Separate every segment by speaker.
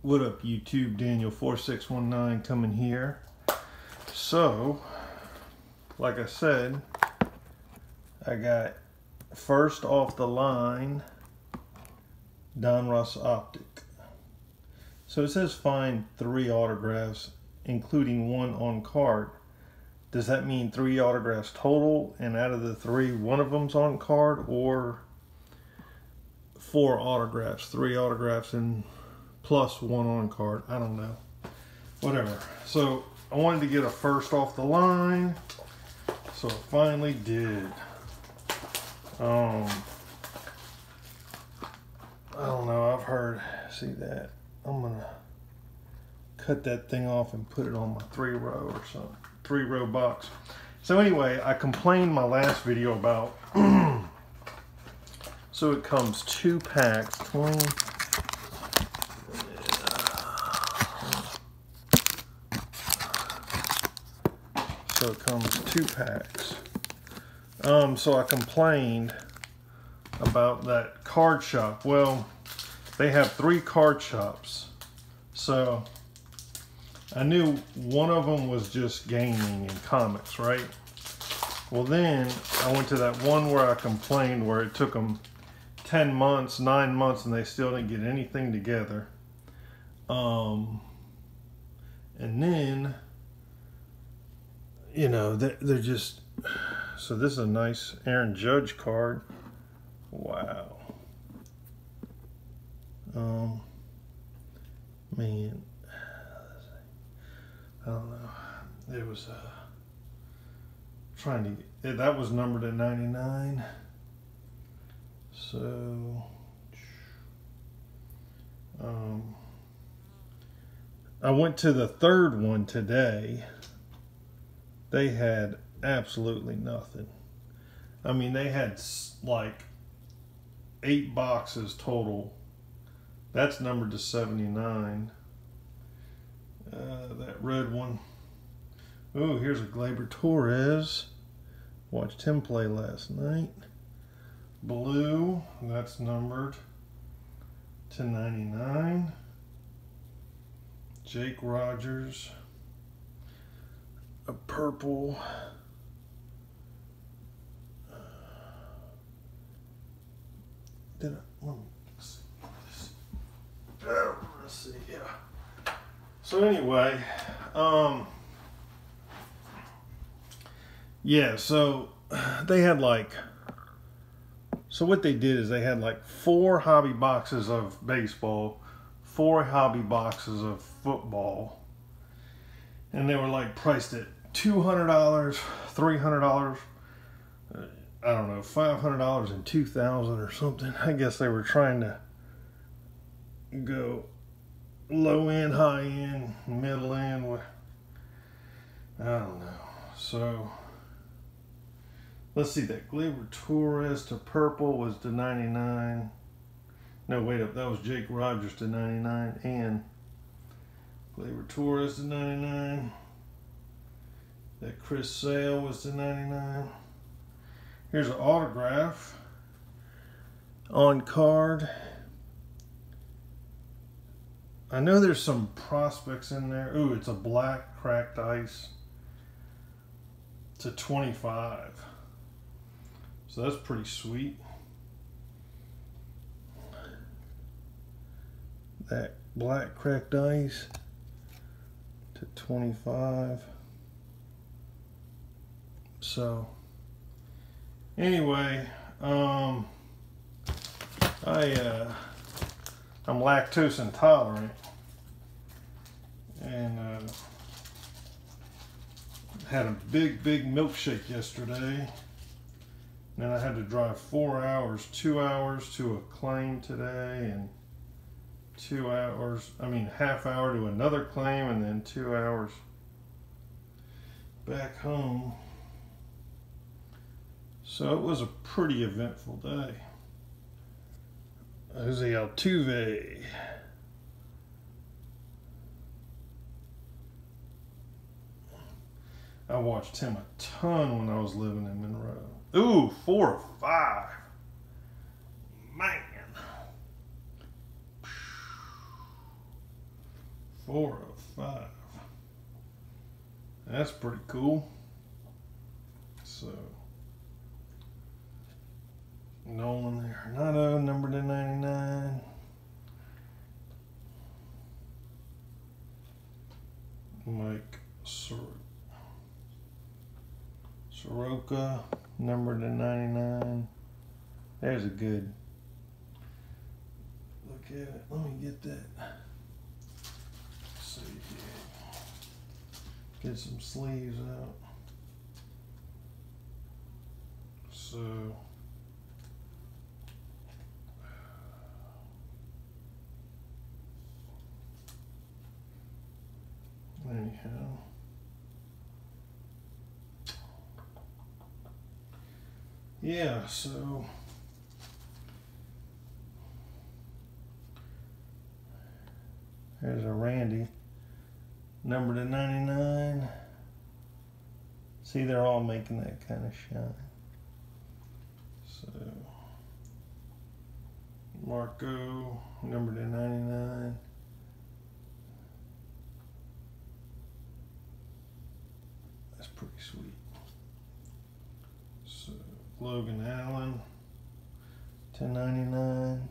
Speaker 1: What up, YouTube? Daniel4619 coming here. So, like I said, I got first off the line Donruss Optic. So it says find 3 autographs, including 1 on card. Does that mean 3 autographs total, and out of the 3, 1 of them's on card, or 4 autographs, 3 autographs and plus 1 on card? I don't know. Whatever. So I wanted to get a first off the line, so I finally did. I don't know. I've heard. See that? I'm gonna cut that thing off and put it on my 3-row or something. 3-row box. So anyway, I complained my last video about. So it comes 2 packs. Clean. So it comes 2 packs. So I complained about that card shop. Well, they have 3 card shops. So I knew one of them was just gaming and comics, right? Well, then I went to that one where I complained, where it took them 10 months, 9 months, and they still didn't get anything together. And then, you know, they're just... So this is a nice Aaron Judge card. Wow. Man, I don't know. It was trying to get, that was numbered at 99. So I went to the 3rd one today. They had absolutely nothing. I mean, they had like 8 boxes total. That's numbered to 79. That red one. Oh, here's a Gleyber Torres. Watched him play last night. Blue, that's numbered to 99. Jake Rogers. A purple. Let me see. Yeah. So anyway, yeah, so they had like, so what they did is they had like 4 hobby boxes of baseball, 4 hobby boxes of football, and they were like priced at $200, $300, I don't know, $500 and $2,000 or something. I guess they were trying to go low end, high end, middle end. I don't know. So let's see, that Gleyber Torres to purple was to 99. No, wait up, that was Jake Rogers to 99, and Gleyber Torres to 99. That Chris Sale was to 99. Here's an autograph on card. I know there's some prospects in there. Ooh, it's a black cracked ice to 25. So that's pretty sweet. That black cracked ice to 25. So anyway, I'm lactose intolerant, and had a big milkshake yesterday. Then I had to drive 4 hours, 2 hours to a claim today, and 2 hours, I mean half hour to another claim, and then 2 hours back home. So it was a pretty eventful day. Jose Altuve. I watched him a ton when I was living in Monroe. Ooh, 4 or 5. Man. 4/5. That's pretty cool. So, Nolan Arenado, number to 99. Mike Soroka, number to 99. There's a good look at it. Let me get that. Let's see here. Get some sleeves out. So anyhow, yeah, so there's a Randy, number to 99. See, they're all making that kind of shine. So Marco, number to 99. That's pretty sweet. So Logan Allen, 1099.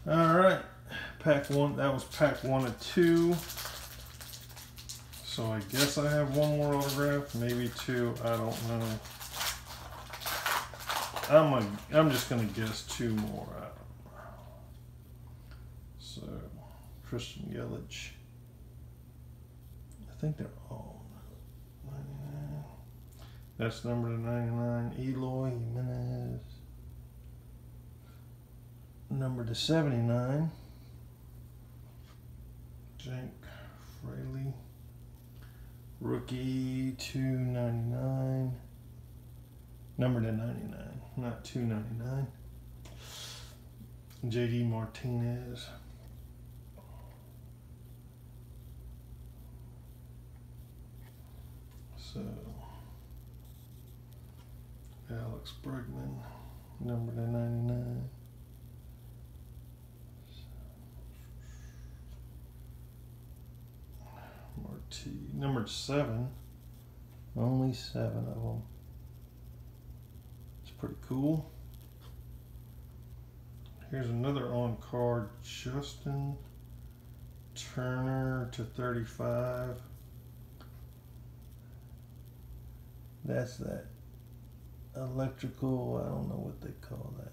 Speaker 1: All right, pack one. That was pack 1 of 2. So I guess I have one more autograph, maybe 2. I don't know. I'm just gonna guess 2 more. So Christian Yelich. I think they're all 99. That's number to 99. Eloy Jimenez. Number to 79. Jank Fraley. Rookie 299. Number to 99, not 299. JD Martinez. So Alex Bregman, number to 99. Number 7. Only 7 of them. It's pretty cool. Here's another on card, Justin Turner to 35. That's that electrical, I don't know what they call that.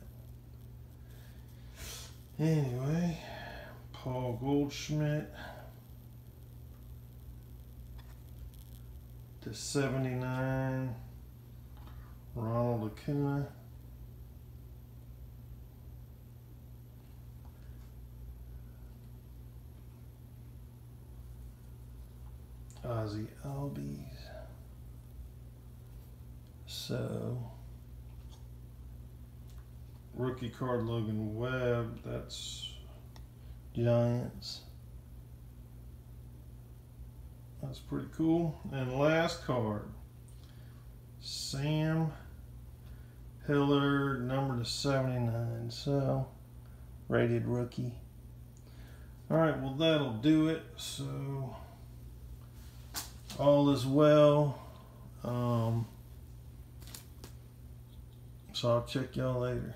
Speaker 1: Anyway, Paul Goldschmidt to 79. Ronald Acuna. Ozzy Albies. So, rookie card Logan Webb. That's Giants. That's pretty cool. And last card, Sam Hillard, number to 79. So, rated rookie. All right, well, that'll do it. So, all is well. So I'll check y'all later.